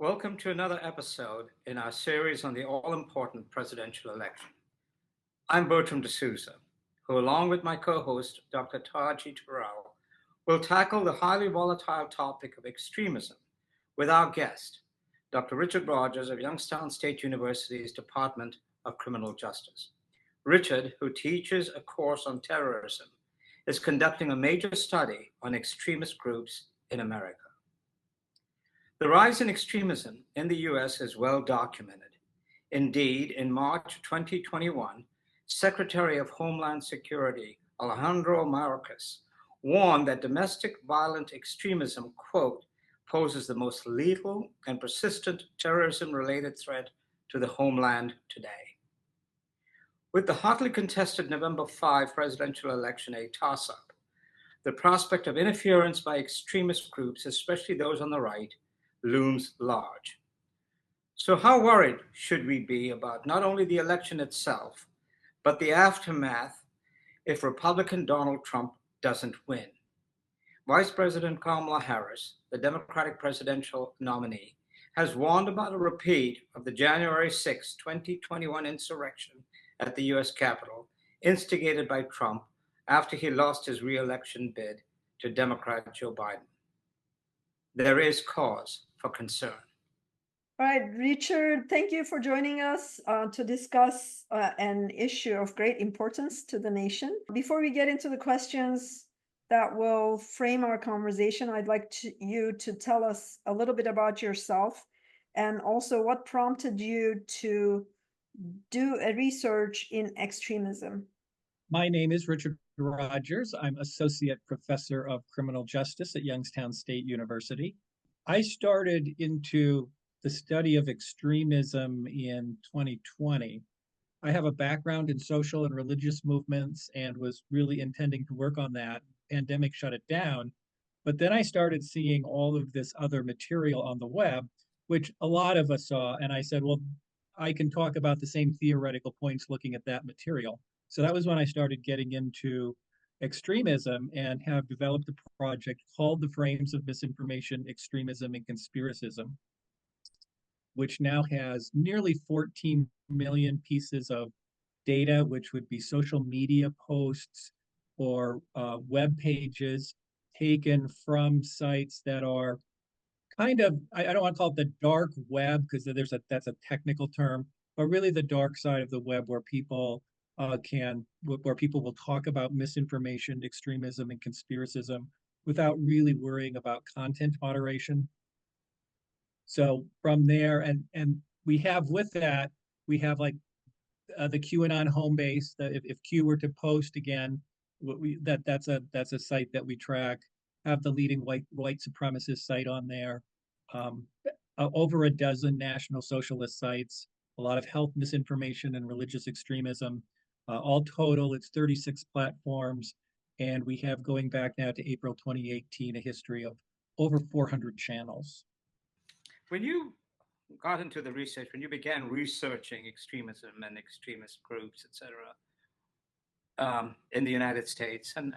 Welcome to another episode in our series on the all-important presidential election. I'm Bertram de Souza, who along with my co-host, Dr. Taji Terrell, will tackle the highly volatile topic of extremism with our guest, Dr. Richard Rogers of Youngstown State University's Department of Criminal Justice. Richard, who teaches a course on terrorism, is conducting a major study on extremist groups in America. The rise in extremism in the US is well documented. Indeed, in March 2021, Secretary of Homeland Security Alejandro Mayorkas warned that domestic violent extremism, quote, poses the most lethal and persistent terrorism-related threat to the homeland today. With the hotly contested November 5 presidential election a toss-up, the prospect of interference by extremist groups, especially those on the right, looms large. So how worried should we be about not only the election itself, but the aftermath if Republican Donald Trump doesn't win? Vice President Kamala Harris, the Democratic presidential nominee, has warned about a repeat of the January 6, 2021 insurrection at the US Capitol, instigated by Trump after he lost his re-election bid to Democrat Joe Biden. There is cause for concern. All right, Richard, thank you for joining us to discuss an issue of great importance to the nation. Before we get into the questions that will frame our conversation, I'd like you to tell us a little bit about yourself and also what prompted you to do a research in extremism. My name is Richard Rogers. I'm Associate Professor of Criminal Justice at Youngstown State University. I started into the study of extremism in 2020. I have a background in social and religious movements and was really intending to work on that. Pandemic shut it down. But then I started seeing all of this other material on the web, which a lot of us saw. And I said, well, I can talk about the same theoretical points looking at that material. So that was when I started getting into extremism and have developed a project called The Frames of Misinformation, Extremism, and Conspiracism, which now has nearly 14 million pieces of data, which would be social media posts or web pages taken from sites that are kind of, I don't want to call it the dark web because that's a technical term, but really the dark side of the web where people where people will talk about misinformation, extremism, and conspiracism without really worrying about content moderation. So from there, and we have with that, we have like the QAnon home base. If Q were to post again, that's a site that we track. Have the leading white supremacist site on there. Over a dozen National Socialist sites. A lot of health misinformation and religious extremism. All total, it's 36 platforms, and we have, going back now to April 2018, a history of over 400 channels. When you got into the research, when you began researching extremism and extremist groups, etc., in the United States, and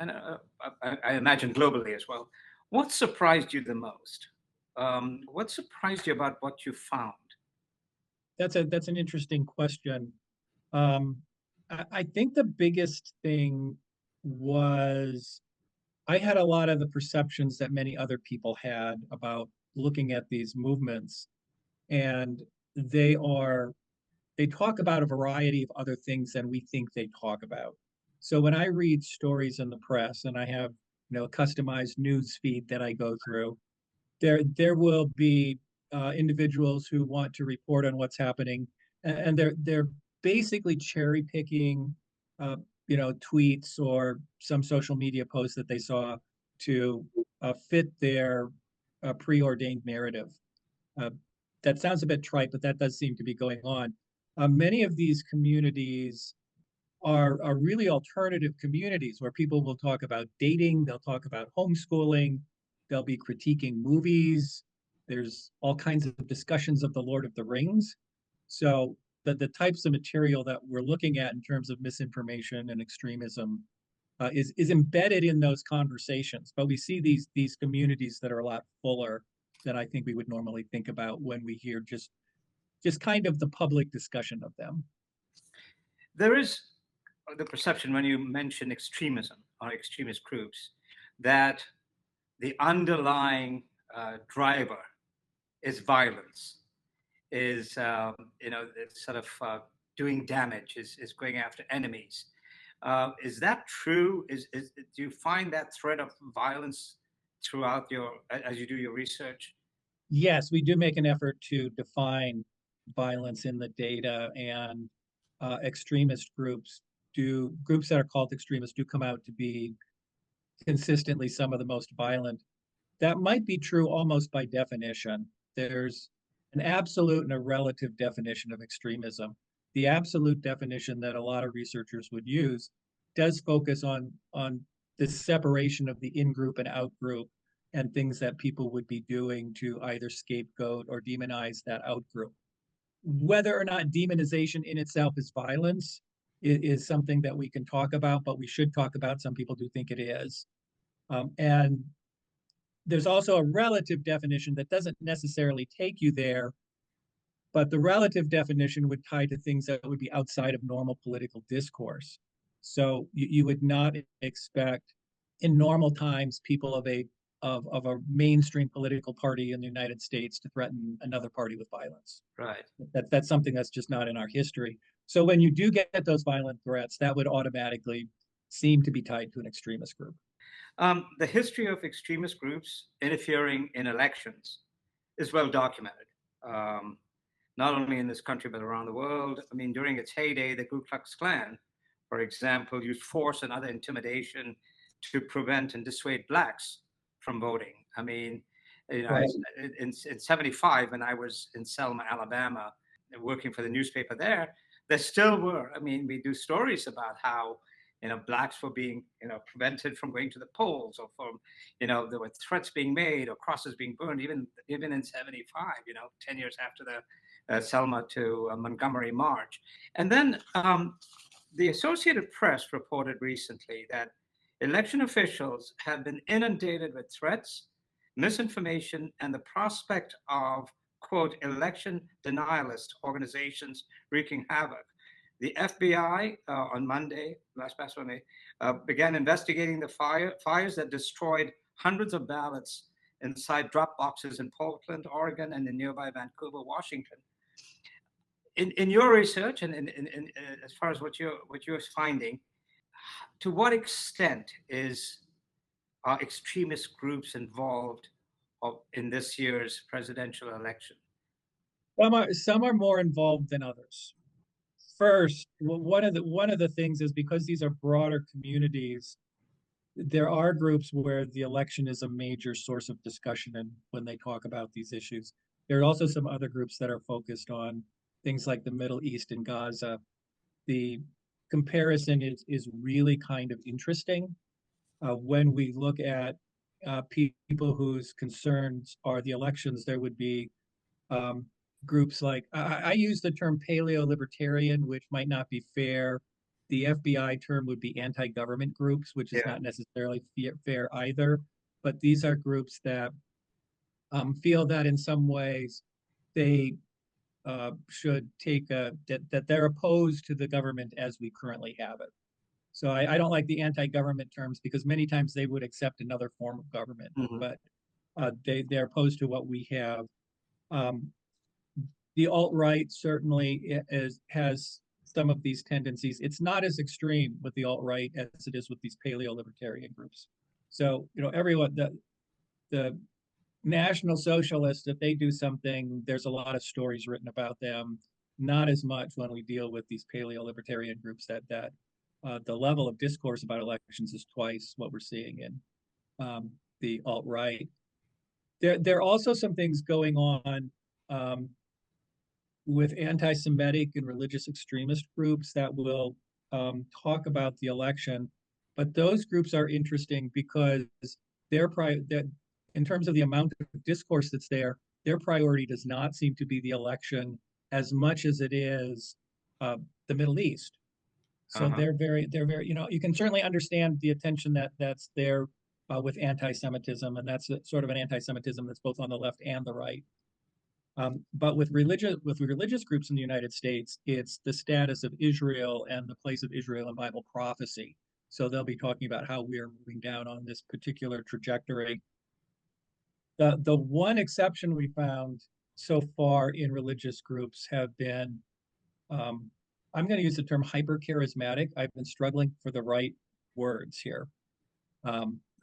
I imagine globally as well, what surprised you the most? What surprised you about what you found? That's an interesting question. I think the biggest thing was I had a lot of the perceptions that many other people had about looking at these movements, and they talk about a variety of other things than we think they talk about. So when I read stories in the press, and I have a customized news feed that I go through, there will be individuals who want to report on what's happening, and they're basically cherry picking, tweets or some social media posts that they saw to fit their preordained narrative. That sounds a bit trite, but that does seem to be going on. Many of these communities are really alternative communities where people will talk about dating, they'll talk about homeschooling, they'll be critiquing movies. There's all kinds of discussions of the Lord of the Rings. So the types of material that we're looking at in terms of misinformation and extremism is embedded in those conversations. But we see these communities that are a lot fuller than I think we would normally think about when we hear just kind of the public discussion of them. There is the perception when you mention extremism or extremist groups that the underlying driver is violence, is it's sort of doing damage, is going after enemies. Is that true? Do you find that threat of violence throughout as you do your research? Yes, we do make an effort to define violence in the data, and extremist groups that are called extremists do come out to be consistently some of the most violent. That might be true almost by definition. There's an absolute and a relative definition of extremism. The absolute definition that a lot of researchers would use does focus on the separation of the in-group and out-group and things that people would be doing to either scapegoat or demonize that out-group. Whether or not demonization in itself is violence is something that we can talk about, but we should talk about. Some people do think it is. And there's also a relative definition that doesn't necessarily take you there, but the relative definition would tie to things that would be outside of normal political discourse. So you would not expect in normal times people of a mainstream political party in the United States to threaten another party with violence. Right. That's something that's just not in our history. So when you do get those violent threats, that would automatically seem to be tied to an extremist group. The history of extremist groups interfering in elections is well documented, not only in this country, but around the world. I mean, during its heyday, the Ku Klux Klan, for example, used force and other intimidation to prevent and dissuade blacks from voting. I mean, Right. in 75, when I was in Selma, Alabama, working for the newspaper there still were. I mean, we do stories about how blacks were being prevented from going to the polls, or from there were threats being made or crosses being burned, even in 75, 10 years after the Selma to Montgomery march. And then the Associated Press reported recently that election officials have been inundated with threats, misinformation, and the prospect of, quote, election denialist organizations wreaking havoc. The FBI on last Monday, began investigating the fires that destroyed hundreds of ballots inside drop boxes in Portland, Oregon, and in nearby Vancouver, Washington. In your research, and as far as what you're finding, to what extent are extremist groups involved in this year's presidential election? Some are more involved than others. First, one of the things is, because these are broader communities, there are groups where the election is a major source of discussion, and when they talk about these issues, there are also some other groups that are focused on things like the Middle East and Gaza. The comparison is really kind of interesting when we look at people whose concerns are the elections. There would be groups like, I use the term paleo-libertarian, which might not be fair. The FBI term would be anti-government groups, which is not necessarily fair either. But these are groups that feel that in some ways they should take that they're opposed to the government as we currently have it. So I don't like the anti-government terms, because many times they would accept another form of government, but they're opposed to what we have. The alt-right certainly has some of these tendencies. It's not as extreme with the alt-right as it is with these paleo-libertarian groups. So, everyone, the National Socialists, if they do something, there's a lot of stories written about them. Not as much when we deal with these paleo-libertarian groups that the level of discourse about elections is twice what we're seeing in the alt-right. There are also some things going on with anti-Semitic and religious extremist groups that will talk about the election, but those groups are interesting because in terms of the amount of discourse that's there, their priority does not seem to be the election as much as it is the Middle East. So they're very, you can certainly understand the attention that's there with anti-Semitism, and that's sort of an anti-Semitism that's both on the left and the right. But with religious groups in the United States, it's the status of Israel and the place of Israel in Bible prophecy. So they'll be talking about how we are moving down on this particular trajectory. The one exception we found so far in religious groups have been, I'm going to use the term hyper-charismatic. I've been struggling for the right words here.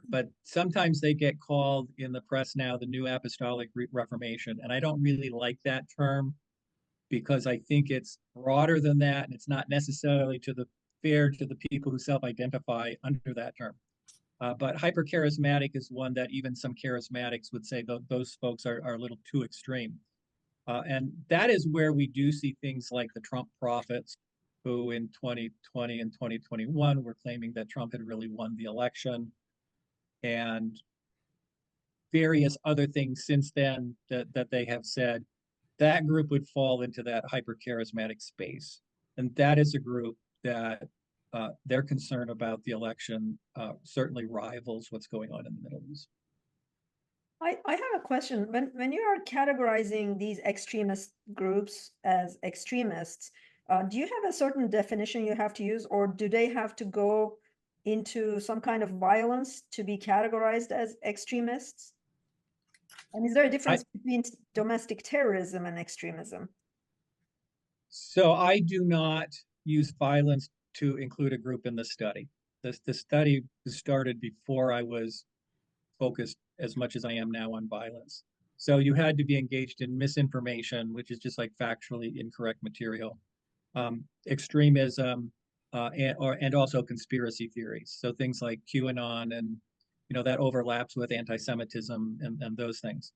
But sometimes they get called in the press now the New Apostolic Reformation. And I don't really like that term because I think it's broader than that. And it's not necessarily fair to the people who self-identify under that term. But hyper-charismatic is one that even some charismatics would say those folks are a little too extreme. And that is where we do see things like the Trump prophets, who in 2020 and 2021 were claiming that Trump had really won the election, and various other things since then that they have said. That group would fall into that hyper-charismatic space. And that is a group that their concern about the election certainly rivals what's going on in the Middle East. I have a question. When you are categorizing these extremist groups as extremists, do you have a certain definition you have to use, or do they have to go into some kind of violence to be categorized as extremists? And is there a difference between domestic terrorism and extremism? So I do not use violence to include a group in the study. The study started before I was focused as much as I am now on violence. So you had to be engaged in misinformation, which is just like factually incorrect material, extremism, and also conspiracy theories. So things like QAnon and that overlaps with anti-Semitism and those things.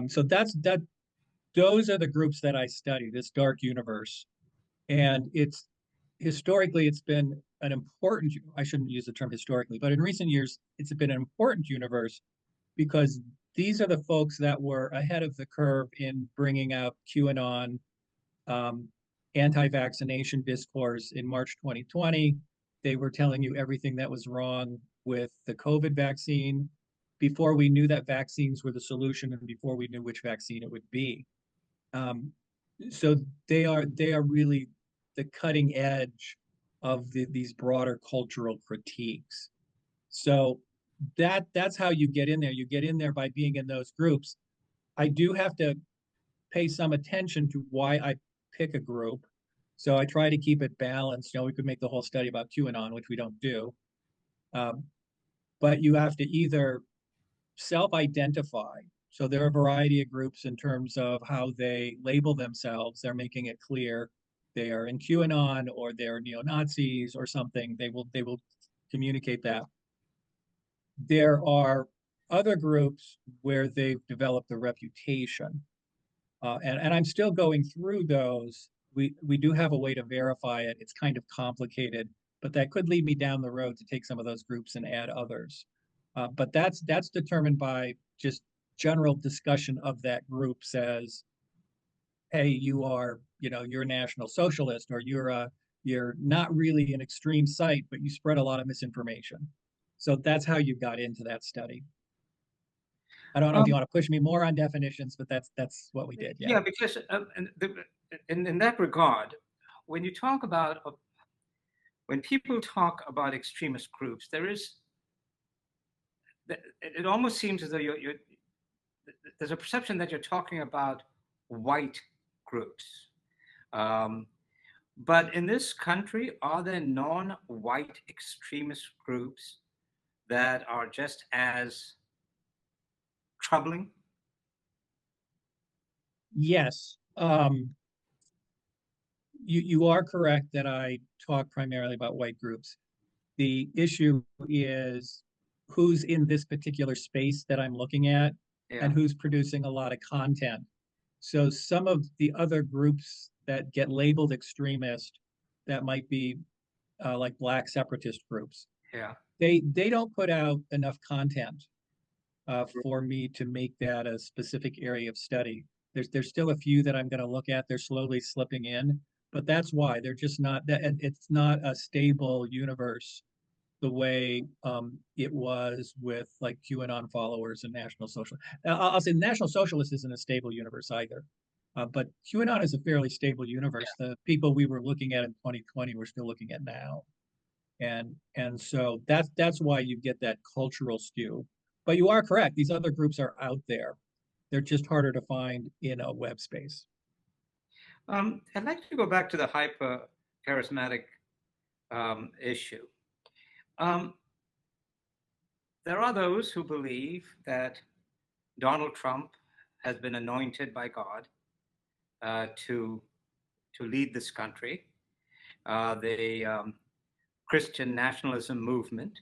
So those are the groups that I study, this dark universe. And historically, it's been an important, I shouldn't use the term historically, but in recent years, it's been an important universe because these are the folks that were ahead of the curve in bringing out QAnon, anti-vaccination discourse in March 2020. They were telling you everything that was wrong with the COVID vaccine before we knew that vaccines were the solution and before we knew which vaccine it would be. So they are really the cutting edge of these broader cultural critiques. So that's how you get in there. You get in there by being in those groups. I do have to pay some attention to why I pick a group. So I try to keep it balanced. We could make the whole study about QAnon, which we don't do. But you have to either self-identify. So there are a variety of groups in terms of how they label themselves. They're making it clear they are in QAnon or they're neo-Nazis or something. They will communicate that. There are other groups where they've developed a reputation. And I'm still going through those. We do have a way to verify it. It's kind of complicated, but that could lead me down the road to take some of those groups and add others. But that's determined by just general discussion of that group says, hey, you're a National Socialist, or you're not really an extreme site, but you spread a lot of misinformation. So that's how you got into that study. I don't know if you want to push me more on definitions, but that's what we did. Yeah, because in that regard, when people talk about extremist groups, it almost seems as though there's a perception that you're talking about white groups. But in this country, are there non-white extremist groups that are just as troubling? Yes. You are correct that I talk primarily about white groups. The issue is who's in this particular space that I'm looking at, and who's producing a lot of content. So some of the other groups that get labeled extremist, that might be like Black separatist groups. Yeah. They don't put out enough content for me to make that a specific area of study. There's still a few that I'm going to look at. They're slowly slipping in, but that's why they're just not that. It's not a stable universe the way it was with like QAnon followers and National Social. I'll say National Socialist isn't a stable universe either, but QAnon is a fairly stable universe. The people we were looking at in 2020 we're still looking at now, and so that's why you get that cultural skew. But you are correct; these other groups are out there. They're just harder to find in a web space. I'd like to go back to the hyper charismatic issue. Um, there are those who believe that Donald Trump has been anointed by God to lead this country. The Christian nationalism movement,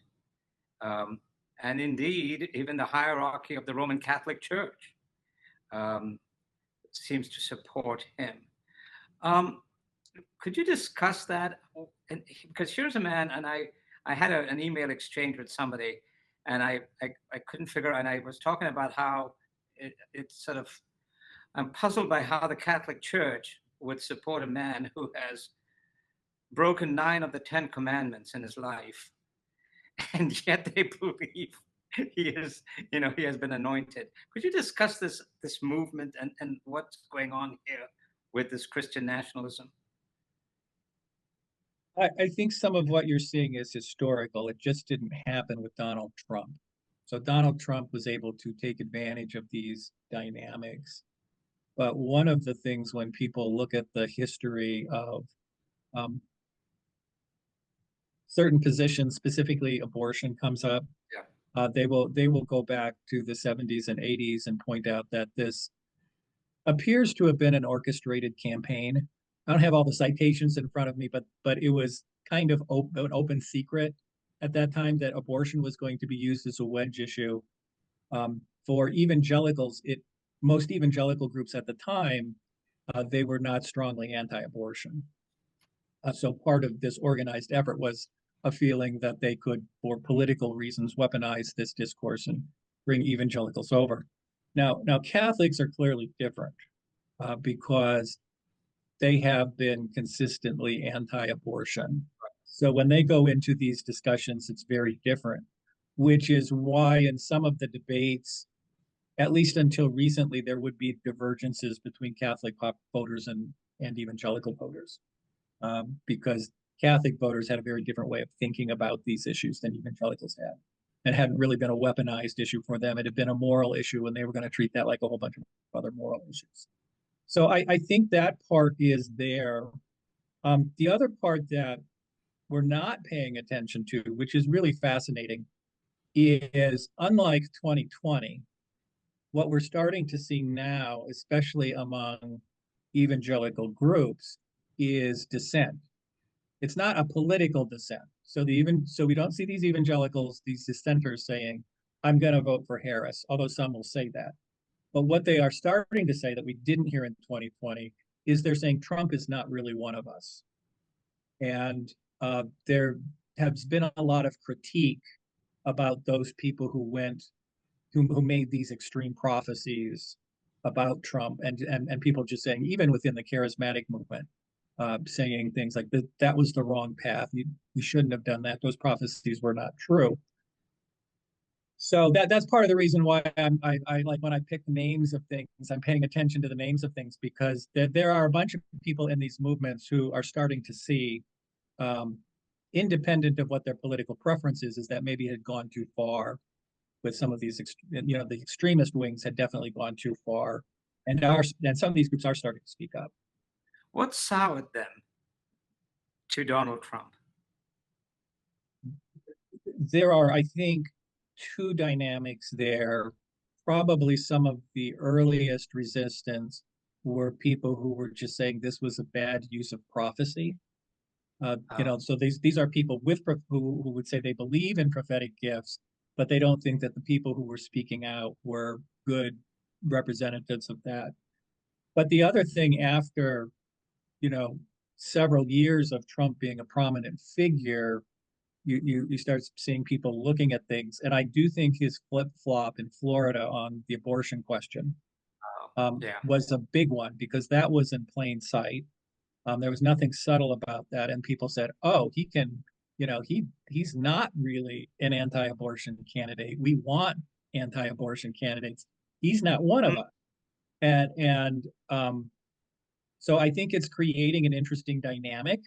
and indeed even the hierarchy of the Roman Catholic Church seems to support him. Could you discuss that? And, because here's a man, and I had an email exchange with somebody, and I couldn't figure, and I was talking about how it's sort of, I'm puzzled by how the Catholic Church would support a man who has broken 9 of the 10 commandments in his life, and yet they believe he is, he has been anointed. Could you discuss this movement and what's going on here with this Christian nationalism? I think some of what you're seeing is historical. It just didn't happen with Donald Trump. So Donald Trump was able to take advantage of these dynamics. But one of the things when people look at the history of certain positions, specifically abortion comes up, they will go back to the 70s and 80s and point out that this appears to have been an orchestrated campaign. I don't have all the citations in front of me, but it was kind of an open secret at that time that abortion was going to be used as a wedge issue for evangelicals. Most evangelical groups at the time, they were not strongly anti-abortion. So part of this organized effort was a feeling that they could, for political reasons, weaponize this discourse and bring evangelicals over. Now Catholics are clearly different because they have been consistently anti-abortion. So when they go into these discussions, it's very different, which is why in some of the debates, at least until recently, there would be divergences between Catholic voters and evangelical voters, because Catholic voters had a very different way of thinking about these issues than evangelicals had. It hadn't really been a weaponized issue for them. It had been a moral issue, and they were going to treat that like a whole bunch of other moral issues. So I think that part is there. The other part that we're not paying attention to, which is really fascinating, is unlike 2020, what we're starting to see now, especially among evangelical groups, is dissent. It's not a political dissent. So we don't see these evangelicals, these dissenters saying, I'm going to vote for Harris, although some will say that. But what they are starting to say that we didn't hear in 2020 is they're saying Trump is not really one of us. And there has been a lot of critique about those people who made these extreme prophecies about Trump, and people just saying, even within the charismatic movement, saying things like that was the wrong path. We shouldn't have done that. Those prophecies were not true. So that's part of the reason why I like when I pick names of things, I'm paying attention to the names of things, because there are a bunch of people in these movements who are starting to see, independent of what their political preference is that maybe it had gone too far with some of these, the extremist wings had definitely gone too far, and some of these groups are starting to speak up. What soured them to Donald Trump? There are, I think, two dynamics there. Probably some of the earliest resistance were people who were just saying this was a bad use of prophecy. So these are people who would say they believe in prophetic gifts, but they don't think that the people who were speaking out were good representatives of that. But the other thing, after several years of Trump being a prominent figure, you start seeing people looking at things. And I do think his flip-flop in Florida on the abortion question was a big one, because that was in plain sight. There was nothing subtle about that. And people said, oh, he can he's not really an anti-abortion candidate. We want anti-abortion candidates. He's not one of us. And so I think it's creating an interesting dynamic.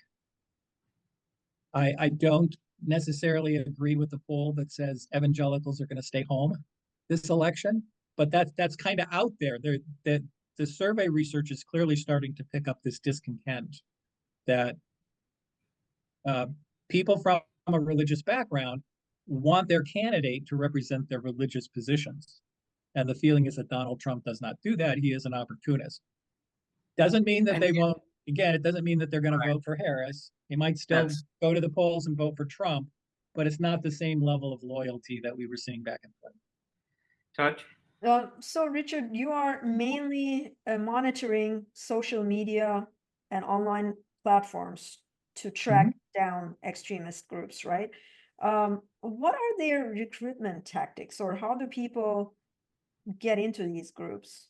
I don't necessarily agree with the poll that says evangelicals are going to stay home this election, but that's kind of out there. The survey research is clearly starting to pick up this discontent that people from a religious background want their candidate to represent their religious positions. And the feeling is that Donald Trump does not do that. He is an opportunist. Doesn't mean that they won't, again, it doesn't mean that they're going to vote for Harris. They might still go to the polls and vote for Trump, but it's not the same level of loyalty that we were seeing back in 2020. Touch? So Richard, you are mainly monitoring social media and online platforms to track down extremist groups, right? What are their recruitment tactics, or how do people get into these groups?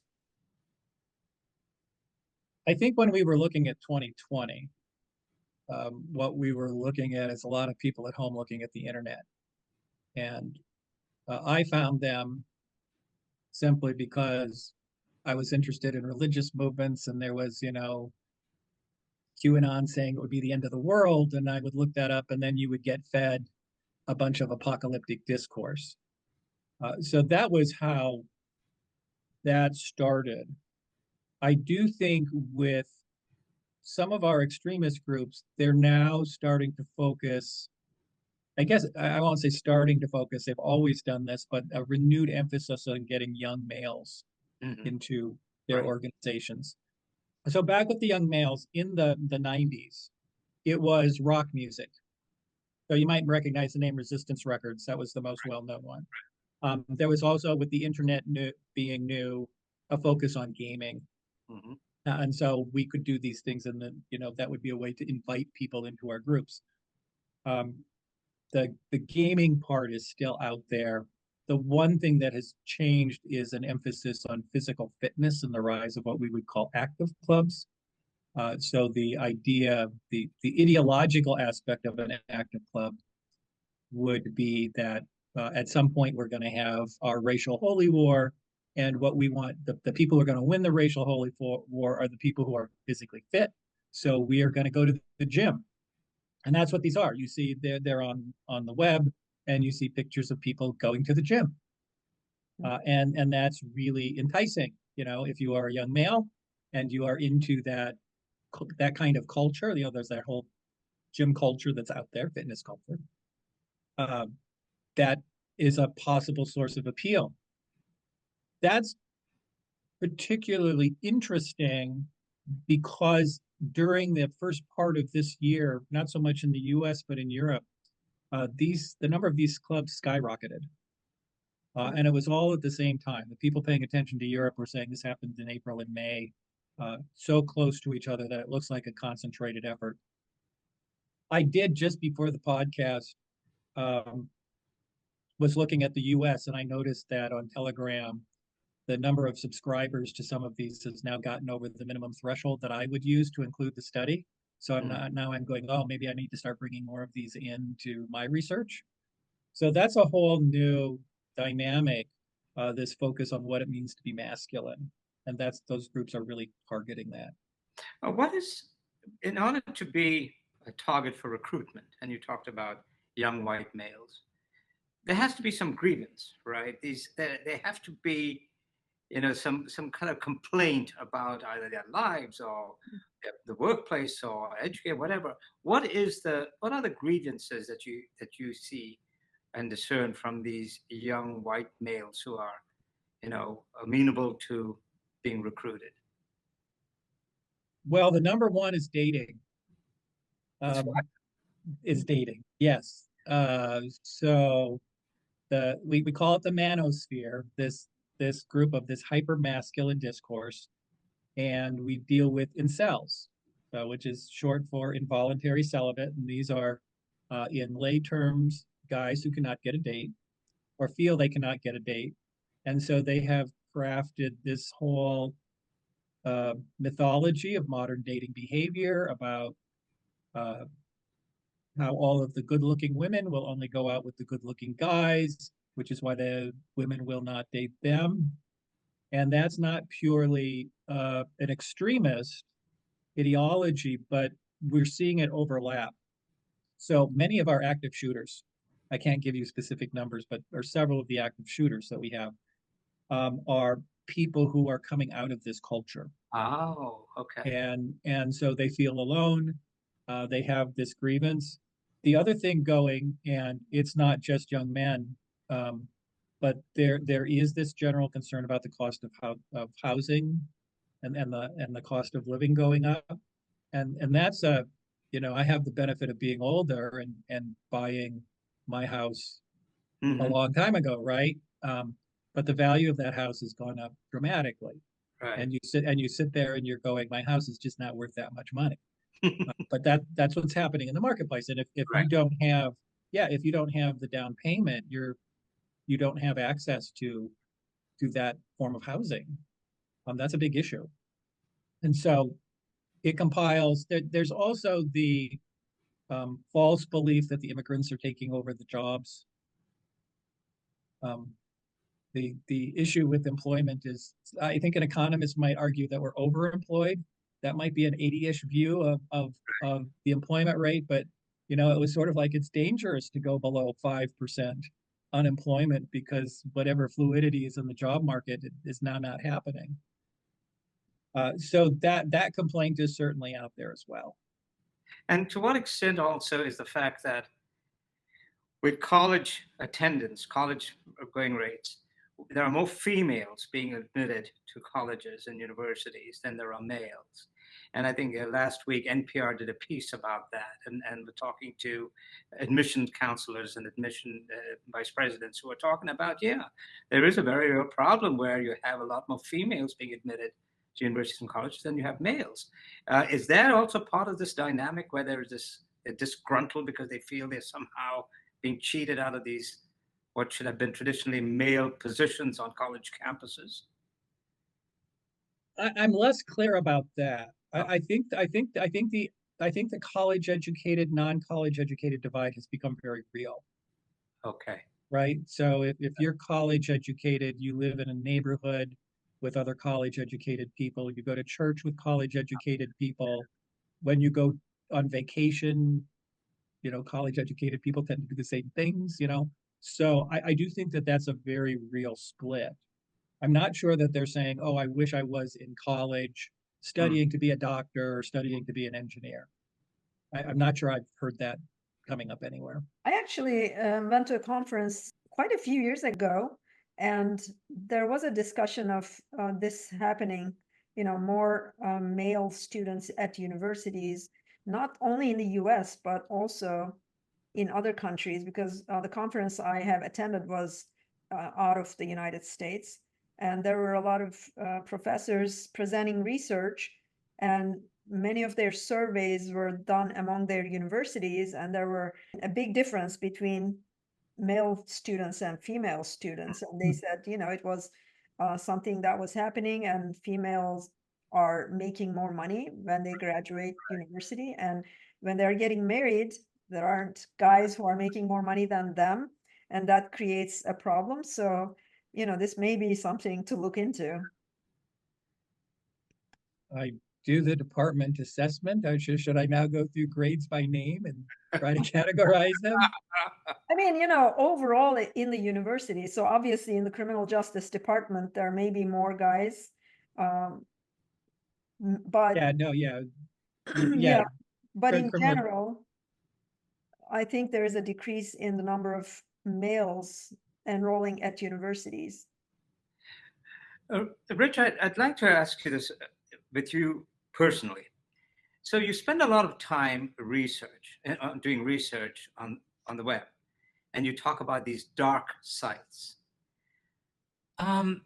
I think when we were looking at 2020, what we were looking at is a lot of people at home looking at the internet. And I found them simply because I was interested in religious movements, and there was, QAnon saying it would be the end of the world. And I would look that up, and then you would get fed a bunch of apocalyptic discourse. So that was how that started. I do think with some of our extremist groups, they're now starting to focus. I guess I won't say starting to focus, they've always done this, but a renewed emphasis on getting young males into their organizations. So back with the young males in the 90s, it was rock music. So you might recognize the name Resistance Records. That was the most well-known one. There was also, with the internet being new, a focus on gaming. And so we could do these things, and then, that would be a way to invite people into our groups. The gaming part is still out there. The one thing that has changed is an emphasis on physical fitness and the rise of what we would call active clubs. So the idea, the ideological aspect of an active club would be that at some point we're going to have our racial holy war, and what we want, the people who are going to win the racial holy war are the people who are physically fit. So we are going to go to the gym. And that's what these are. You see they're on the web, and you see pictures of people going to the gym. And that's really enticing. If you are a young male and you are into that kind of culture, there's that whole gym culture that's out there, fitness culture. That is a possible source of appeal. That's particularly interesting because during the first part of this year, not so much in the US, but in Europe, the number of these clubs skyrocketed. And it was all at the same time. The people paying attention to Europe were saying this happened in April and May, so close to each other that it looks like a concentrated effort. I did, just before the podcast, was looking at the US, and I noticed that on Telegram, the number of subscribers to some of these has now gotten over the minimum threshold that I would use to include the study. So I'm going, oh, maybe I need to start bringing more of these into my research. So that's a whole new dynamic, this focus on what it means to be masculine. And those groups are really targeting that. What is, in order to be a target for recruitment, and you talked about young white males, there has to be some grievance, right? They have to be, some kind of complaint about either their lives or the workplace or education, whatever. What are the grievances that you see and discern from these young white males who are, amenable to being recruited? Well, the number one is dating. Is dating, yes. So we call it the manosphere, this group of this hyper masculine discourse, and we deal with incels, which is short for involuntary celibate. And these are, in lay terms, guys who cannot get a date or feel they cannot get a date. And so they have crafted this whole mythology of modern dating behavior about how all of the good-looking women will only go out with the good-looking guys, which is why the women will not date them. And that's not purely an extremist ideology, but we're seeing it overlap. So many of our active shooters, I can't give you specific numbers, but or several of the active shooters that we have are people who are coming out of this culture. Oh, okay. And so they feel alone. They have this grievance. The other thing going, and it's not just young men, but there is this general concern about the cost of housing and the cost of living going up, and that's a, you know, I have the benefit of being older and buying my house a Mm-hmm. long time ago, right? But the value of that house has gone up dramatically, Right. and you sit there and you're going, my house is just not worth that much money. But that's what's happening in the marketplace. And if Right. you don't have, yeah, if you don't have the down payment, you don't have access to that form of housing. That's a big issue. And so it compiles. There's also the false belief that the immigrants are taking over the jobs. Um, the issue with employment is, I think an economist might argue that we're overemployed. That might be an 80-ish view of the employment rate, but you know, it was sort of like it's dangerous to go below 5% unemployment because whatever fluidity is in the job market is now not happening. So that complaint is certainly out there as well. And to what extent also is the fact that with college attendance, college going rates, there are more females being admitted to colleges and universities than there are males. And I think last week NPR did a piece about that, and we're talking to admission counselors and admission vice presidents who are talking about, yeah, there is a very real problem where you have a lot more females being admitted to universities and colleges than you have males. Is that also part of this dynamic where there is this disgruntled because they feel they're somehow being cheated out of these what should have been traditionally male positions on college campuses? I'm less clear about that. Oh, I think the college educated, non-college educated divide has become very real, okay. right? So if you're college educated, you live in a neighborhood with other college educated people, you go to church with college educated people. When you go on vacation, you know, college educated people tend to do the same things, you know. So I do think that that's a very real split. I'm not sure that they're saying, oh, I wish I was in college Hmm. studying to be a doctor or studying to be an engineer. I'm not sure I've heard that coming up anywhere. I actually went to a conference quite a few years ago, and there was a discussion of this happening, you know, more male students at universities, not only in the US, but also in other countries, because the conference I have attended was out of the United States. And there were a lot of professors presenting research, and many of their surveys were done among their universities, and there were a big difference between male students and female students. And they said, you know, it was something that was happening, and females are making more money when they graduate university. And when they're getting married, there aren't guys who are making more money than them. And that creates a problem. So, you know, this may be something to look into. I do the department assessment. Should I now go through grades by name and try to categorize them? I mean, you know, overall in the university, so obviously in the criminal justice department, there may be more guys. Um, but Yeah, no, yeah, yeah. yeah, but in Criminal. general, I think there is a decrease in the number of males enrolling at universities. Rich, I'd like to ask you this with you personally. So you spend a lot of time doing research on the web, and you talk about these dark sites. Um,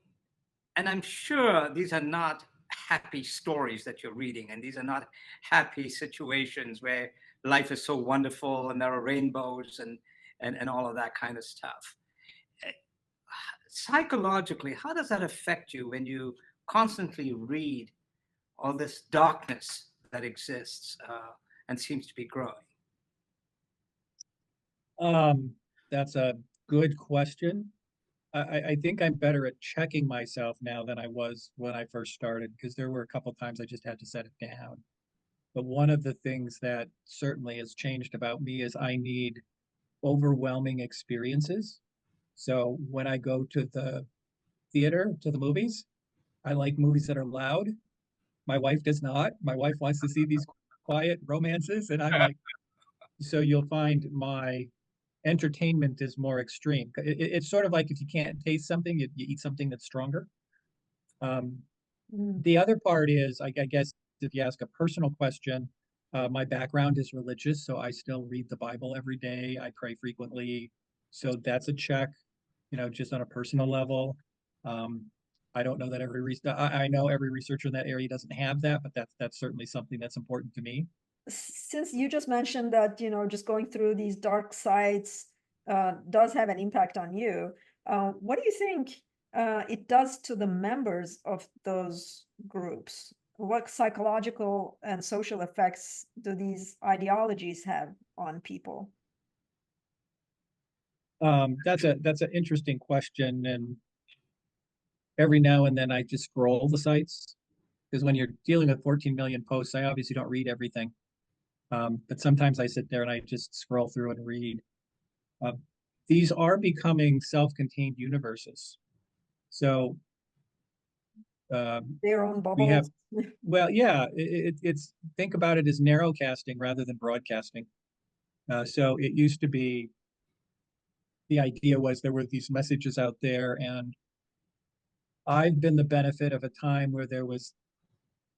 and I'm sure these are not happy stories that you're reading, and these are not happy situations where life is so wonderful and there are rainbows and all of that kind of stuff. Psychologically, how does that affect you when you constantly read all this darkness that exists and seems to be growing? That's a good question. I think I'm better at checking myself now than I was when I first started, because there were a couple times I just had to set it down. But one of the things that certainly has changed about me is I need overwhelming experiences. So when I go to the theater, to the movies, I like movies that are loud. My wife does not. My wife wants to see these quiet romances, and I'm like, so you'll find my entertainment is more extreme. It's sort of like if you can't taste something, you eat something that's stronger. Um, Mm. the other part is, I guess, if you ask a personal question, my background is religious, so I still read the Bible every day. I pray frequently, so that's a check, just on a personal level. Um, I don't know that I know every researcher in that area doesn't have that, but that's certainly something that's important to me. Since you just mentioned that, just going through these dark sites does have an impact on you, what do you think it does to the members of those groups? What psychological and social effects do these ideologies have on people? That's an interesting question, and every now and then I just scroll the sites, because when you're dealing with 14 million posts, I obviously don't read everything. But sometimes I sit there and I just scroll through and read. Uh, these are becoming self-contained universes. So Their own we have, bubbles? well, yeah, it's think about it as narrowcasting rather than broadcasting. So it used to be, the idea was there were these messages out there, and I've been the benefit of a time where there was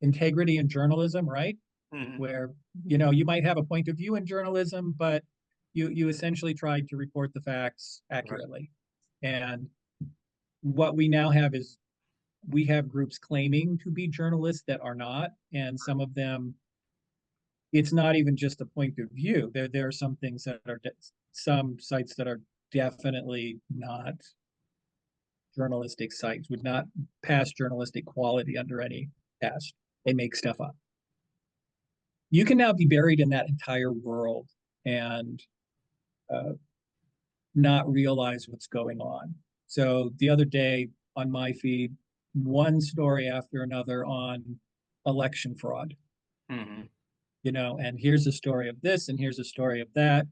integrity in journalism, right? Mhm. Where you might have a point of view in journalism, but you essentially tried to report the facts accurately. Right. And what we now have is, we have groups claiming to be journalists that are not, and some of them, it's not even just a point of view. There are some things that are some sites that are definitely not journalistic sites, would not pass journalistic quality under any test. They make stuff up. You can now be buried in that entire world and uh, not realize what's going on. So the other day on my feed, one story after another on election fraud, Mm-hmm. And here's a story of this, and here's a story of that.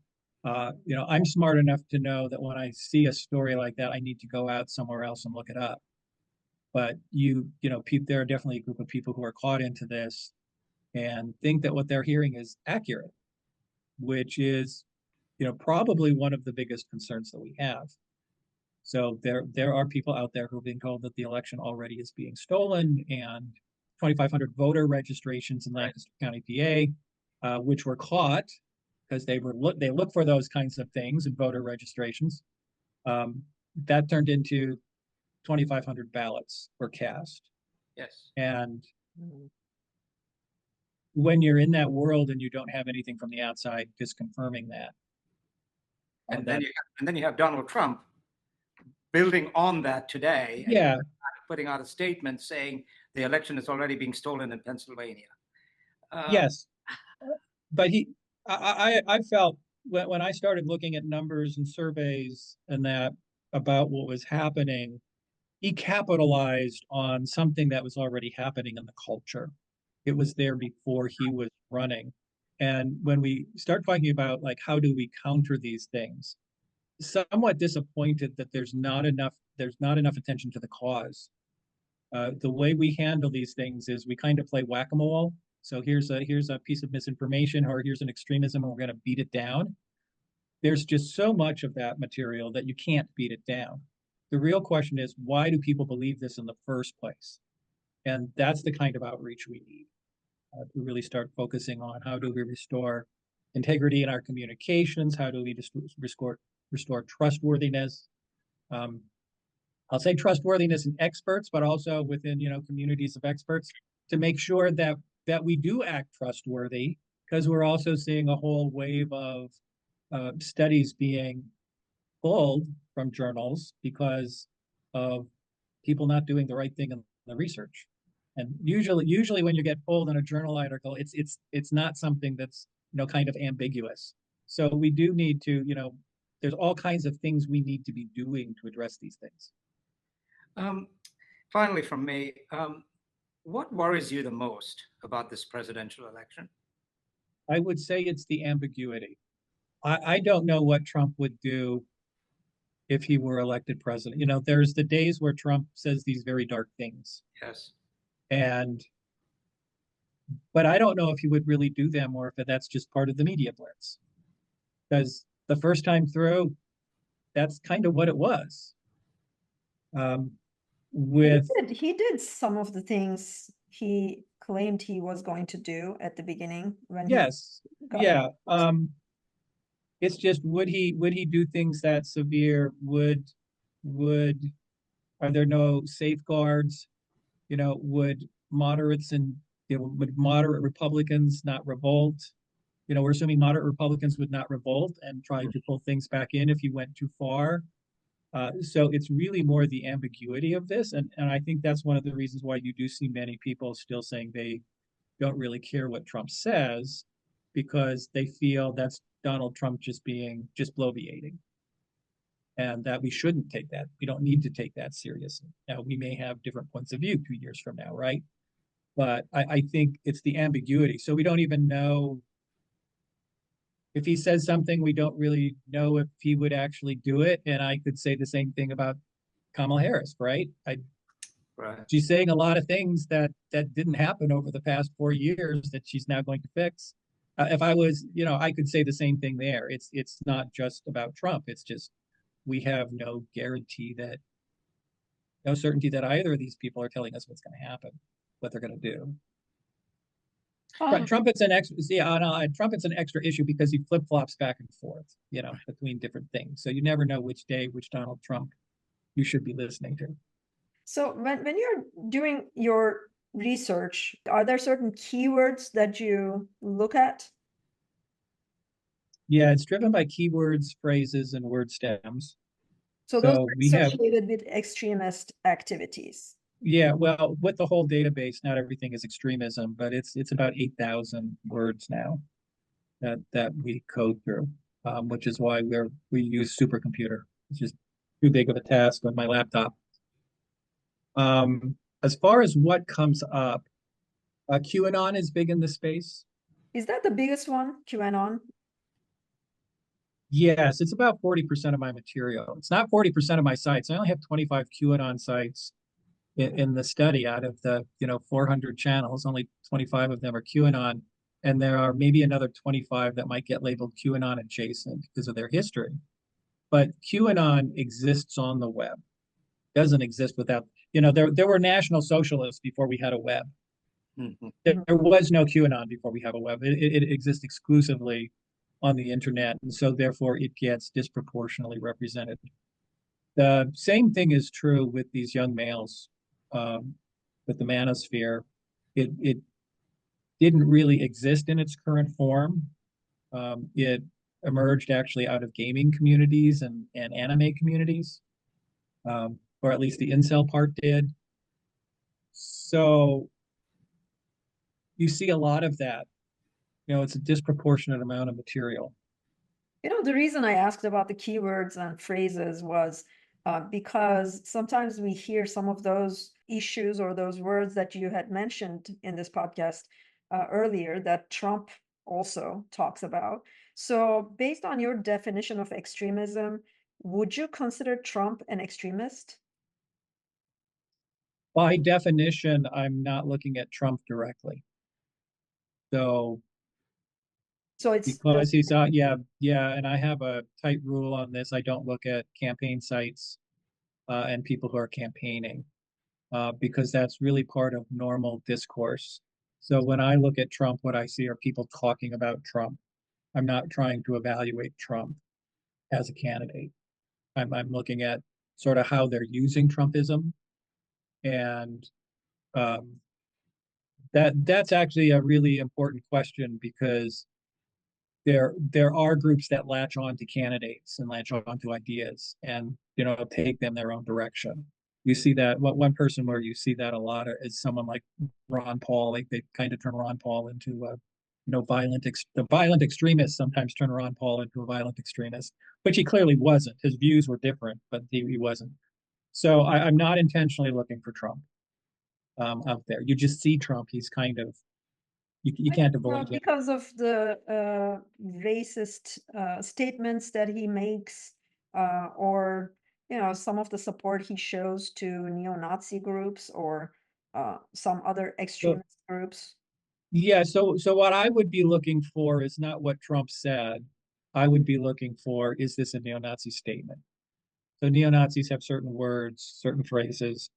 I'm smart enough to know that when I see a story like that, I need to go out somewhere else and look it up. But there are definitely a group of people who are caught into this and think that what they're hearing is accurate, which is, probably one of the biggest concerns that we have. So there are people out there who've been told that the election already is being stolen, and 2,500 voter registrations in Lancaster County, PA, which were caught because they look for those kinds of things in voter registrations. That turned into 2,500 ballots were cast. Yes. And when you're in that world and you don't have anything from the outside just confirming that, And then you have Donald Trump building on that today, yeah, and putting out a statement saying the election is already being stolen in Pennsylvania. Yes, but I felt when I started looking at numbers and surveys and that about what was happening, he capitalized on something that was already happening in the culture. It was there before he was running. And when we start talking about, like, how do we counter these things, somewhat disappointed that there's not enough attention to the cause. The way we handle these things is we kind of play whack-a-mole. So here's a piece of misinformation, or here's an extremism, and we're going to beat it down. There's just so much of that material that you can't beat it down. The real question is, why do people believe this in the first place? And that's the kind of outreach we need to really start focusing on. How do we restore integrity in our communications? How do we restore trustworthiness? I'll say trustworthiness in experts, but also within communities of experts, to make sure that we do act trustworthy, because we're also seeing a whole wave of studies being pulled from journals because of people not doing the right thing in the research. And usually when you get pulled in a journal article, it's not something that's kind of ambiguous. So we do need to there's all kinds of things we need to be doing to address these things. Finally, from me, what worries you the most about this presidential election? I would say it's the ambiguity. I don't know what Trump would do if he were elected president. You know, there's the days where Trump says these very dark things. Yes. And but I don't know if he would really do them or if that's just part of the media blitz. Because the first time through, that's kind of what it was. With he did some of the things he claimed he was going to do at the beginning when yes, got yeah. It's just would he do things that severe? Would are there no safeguards? You know, would moderates and would moderate Republicans not revolt? You know, we're assuming moderate Republicans would not revolt and try to pull things back in if you went too far. So it's really more the ambiguity of this. And I think that's one of the reasons why you do see many people still saying they don't really care what Trump says, because they feel that's Donald Trump just bloviating. And that we shouldn't take that. We don't need to take that seriously. Now, we may have different points of view 2 years from now, right? But I think it's the ambiguity. So we don't even know if he says something, we don't really know if he would actually do it. And I could say the same thing about Kamala Harris, right? Right. She's saying a lot of things that didn't happen over the past 4 years that she's now going to fix. If I was, you know, I could say the same thing there. It's not just about Trump. It's just we have no certainty that either of these people are telling us what's going to happen, what they're going to do. Trumpet's an extra issue because he flip-flops back and forth, you know, between different things. So you never know which Donald Trump you should be listening to. So when you're doing your research, are there certain keywords that you look at? Yeah, it's driven by keywords, phrases, and word stems. So those So are we have, associated with extremist activities. yeah, well, with the whole database, not everything is extremism, but it's about 8,000 words now that we code through, which is why we use supercomputer. It's just too big of a task on my laptop. As far as what comes up, QAnon is big in the space. Is that the biggest one, QAnon? Yes, it's about 40% of my material. It's not 40% of my sites. I only have 25 QAnon sites in the study. Out of the 400 channels, only 25 of them are QAnon, and there are maybe another 25 that might get labeled QAnon adjacent because of their history. But QAnon exists on the web. Doesn't exist without, there were National Socialists before we had a web. Mm-hmm. There was no QAnon before we have a web. It exists exclusively on the internet, and so therefore it gets disproportionately represented. The same thing is true with these young males, with the manosphere. It didn't really exist in its current form. It emerged actually out of gaming communities and anime communities, or at least the incel part did. So you see a lot of that. It's a disproportionate amount of material. The reason I asked about the keywords and phrases was because sometimes we hear some of those issues or those words that you had mentioned in this podcast earlier that Trump also talks about. So based on your definition of extremism, would you consider Trump an extremist? By definition, I'm not looking at Trump directly. So it's because he's out, yeah, and I have a tight rule on this. I don't look at campaign sites and people who are campaigning because that's really part of normal discourse. So when I look at Trump, what I see are people talking about Trump. I'm not trying to evaluate Trump as a candidate. I'm looking at sort of how they're using Trumpism, and that's actually a really important question because there are groups that latch on to candidates and latch on to ideas and take them their own direction. You see that one person where you see that a lot is someone like Ron Paul. Like they kind of turn Ron Paul into the violent extremists sometimes turn Ron Paul into a violent extremist, which he clearly wasn't. His views were different, but he wasn't. So I'm not intentionally looking for Trump out there. You just see Trump. He's kind of, you can't avoid him. Because of the racist statements that he makes, or some of the support he shows to neo-Nazi groups or some other extremist groups. Yeah, so what I would be looking for is not what Trump said. I would be looking for, is this a neo-Nazi statement? So neo-Nazis have certain words, certain phrases.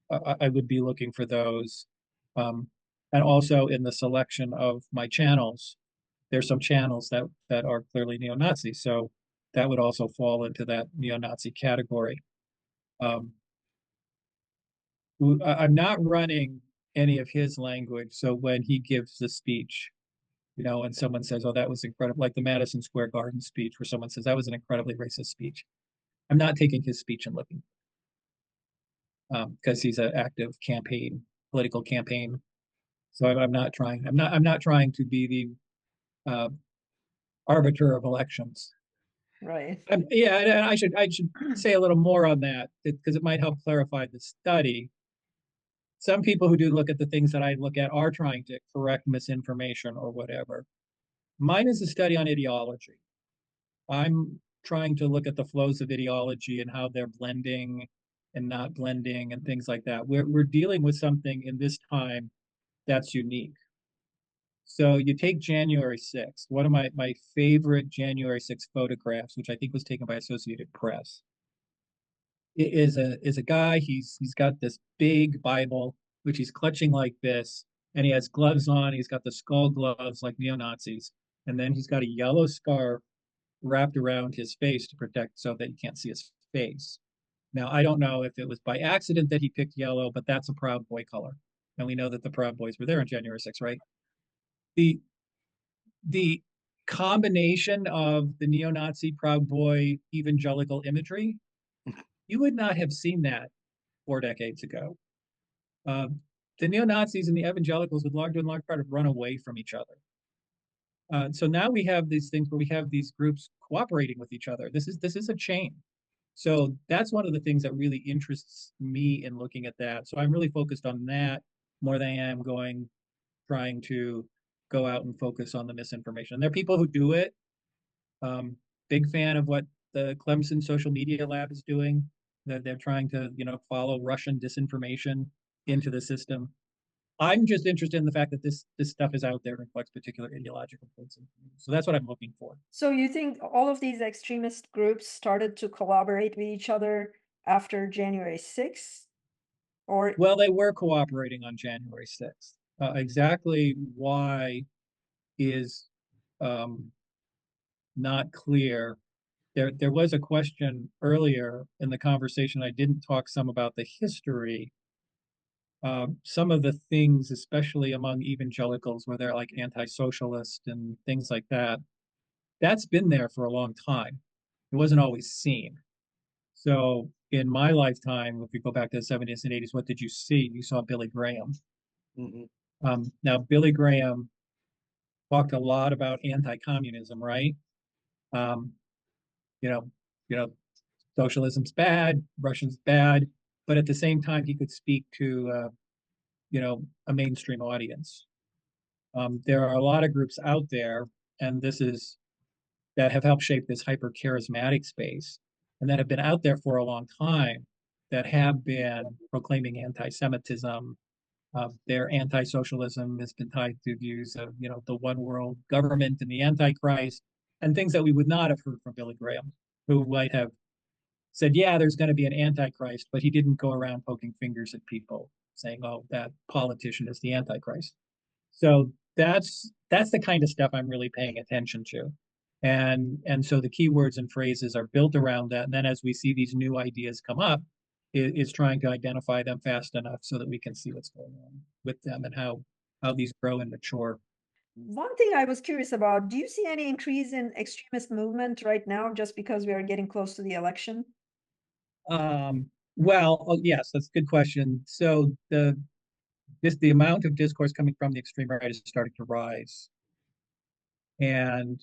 I would be looking for those. And also in the selection of my channels, there's some channels that are clearly neo-Nazi. So that would also fall into that neo-Nazi category. I'm not running any of his language. So when he gives the speech, and someone says, "Oh, that was incredible," like the Madison Square Garden speech, where someone says that was an incredibly racist speech. I'm not taking his speech and looking, because he's an active political campaign. So I'm not trying. I'm not trying to be the arbiter of elections. Right. Yeah, and I should say a little more on that because it might help clarify the study. Some people who do look at the things that I look at are trying to correct misinformation or whatever. Mine is a study on ideology. I'm trying to look at the flows of ideology and how they're blending and not blending and things like that. We're dealing with something in this time that's unique. So you take January 6th, one of my favorite January 6th photographs, which I think was taken by Associated Press, is a guy. He's got this big Bible, which he's clutching like this, and he has gloves on. He's got the skull gloves like neo-Nazis, and then he's got a yellow scarf wrapped around his face to protect so that you can't see his face. Now, I don't know if it was by accident that he picked yellow, but that's a Proud Boy color. And we know that the Proud Boys were there on January 6th, right? The combination of the neo-Nazi Proud Boy evangelical imagery, you would not have seen that 4 decades ago. The neo-Nazis and the evangelicals would in large part have run away from each other. So now we have these things where we have these groups cooperating with each other. This is a chain. So that's one of the things that really interests me in looking at that. So I'm really focused on that more than I am trying to go out and focus on the misinformation. And there are people who do it. Big fan of what the Clemson social media lab is doing. That they're trying to, follow Russian disinformation into the system. I'm just interested in the fact that this stuff is out there and reflects particular ideological points. So that's what I'm looking for. So you think all of these extremist groups started to collaborate with each other after January 6th? Well, they were cooperating on January 6th. Exactly why is not clear. There was a question earlier in the conversation. I didn't talk some about the history. Some of the things, especially among evangelicals, where they're like anti-socialist and things like that, that's been there for a long time. It wasn't always seen. So in my lifetime, if we go back to the 70s and 80s, what did you see? You saw Billy Graham. Mm-hmm. Now, Billy Graham talked a lot about anti-communism, right? You know, socialism's bad, Russian's bad, but at the same time, he could speak to, a mainstream audience. There are a lot of groups out there, and that have helped shape this hyper charismatic space, and that have been out there for a long time, that have been proclaiming anti-Semitism. Their anti-socialism has been tied to views of, the one world government and the Antichrist, and things that we would not have heard from Billy Graham, who might have said, yeah, there's going to be an Antichrist, but he didn't go around poking fingers at people saying, oh, that politician is the Antichrist. So that's the kind of stuff I'm really paying attention to. And so the keywords and phrases are built around that. And then as we see these new ideas come up, is trying to identify them fast enough so that we can see what's going on with them and how these grow and mature. One thing I was curious about, do you see any increase in extremist movement right now just because we are getting close to the election? Yes, that's a good question. So the amount of discourse coming from the extreme right is starting to rise. And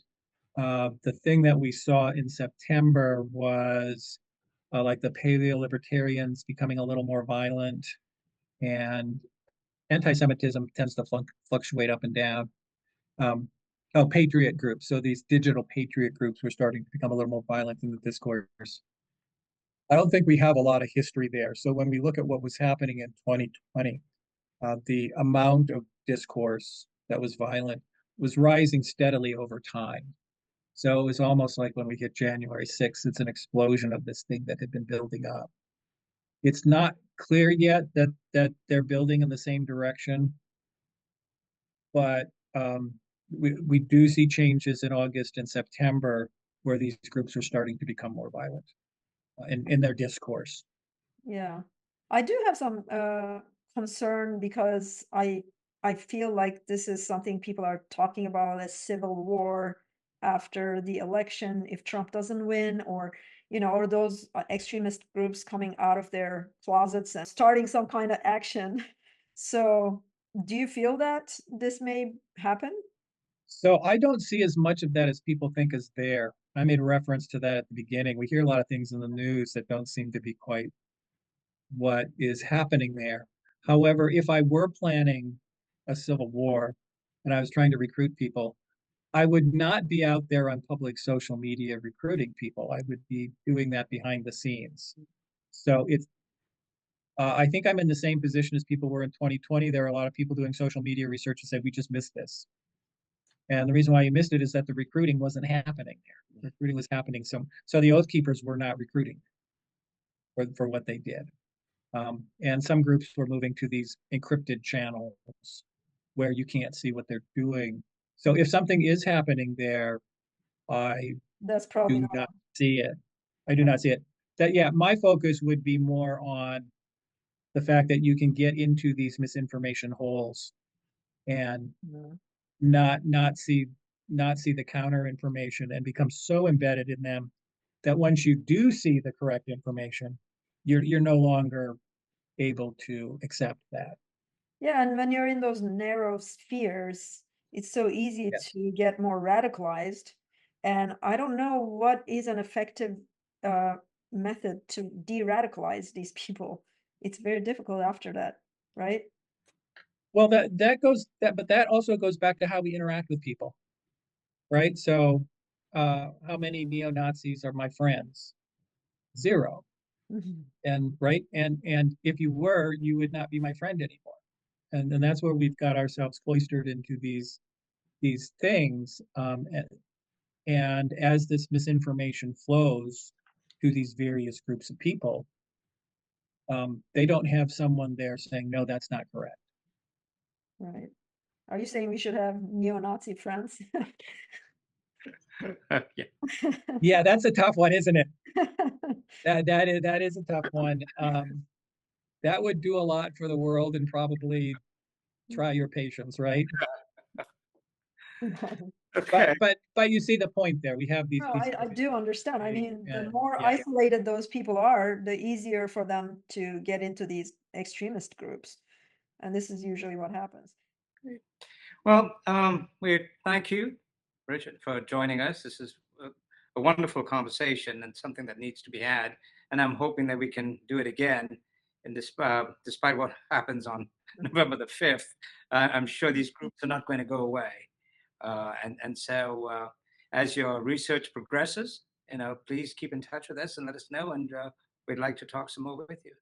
the thing that we saw in September was like the paleo libertarians becoming a little more violent, and anti-Semitism tends to fluctuate up and down. Patriot groups. So these digital patriot groups were starting to become a little more violent in the discourse. I don't think we have a lot of history there. So when we look at what was happening in 2020, the amount of discourse that was violent was rising steadily over time. So it was almost like when we hit January 6th, it's an explosion of this thing that had been building up. It's not clear yet that they're building in the same direction, but we do see changes in August and September where these groups are starting to become more violent in their discourse. Yeah, I do have some concern because I feel like this is something people are talking about as civil war after the election if Trump doesn't win, or or those extremist groups coming out of their closets and starting some kind of action. So, do you feel that this may happen? So I don't see as much of that as people think is there. I made reference to that at the beginning. We hear a lot of things in the news that don't seem to be quite what is happening there. However, if I were planning a civil war and I was trying to recruit people, I would not be out there on public social media recruiting people. I would be doing that behind the scenes. So I think I'm in the same position as people were in 2020. There are a lot of people doing social media research and said, we just missed this. And the reason why you missed it is that the recruiting wasn't happening there. The recruiting was happening. So the Oath Keepers were not recruiting for what they did. And some groups were moving to these encrypted channels where you can't see what they're doing. So if something is happening there, I That's probably do not. not see it. I do not see it. My focus would be more on the fact that you can get into these misinformation holes and No. not see the counter information and become so embedded in them that once you do see the correct information, you're no longer able to accept that. Yeah, and when you're in those narrow spheres, it's so easy Yes. to get more radicalized. And I don't know what is an effective uh, method to de-radicalize these people. It's very difficult after that, right? Well, but that also goes back to how we interact with people, right? So, how many neo-Nazis are my friends? Zero. Mhm. And right, and if you were, you would not be my friend anymore. And that's where we've got ourselves cloistered into these things. And as this misinformation flows to these various groups of people, they don't have someone there saying, no, that's not correct. Right. Are you saying we should have neo-Nazi friends? Yeah. Yeah, that's a tough one, isn't it? That is a tough one. That would do a lot for the world and probably try your patience, right? Okay. But you see the point there. We have No, these I do understand. I right? mean, the And more yeah. isolated those people are, the easier for them to get into these extremist groups. And this is usually what happens. Well, we thank you, Richard, for joining us. This is a wonderful conversation and something that needs to be had. And I'm hoping that we can do it again. And despite what happens on November the 5th, I'm sure these groups are not going to go away. And so, as your research progresses, please keep in touch with us and let us know. And we'd like to talk some more with you.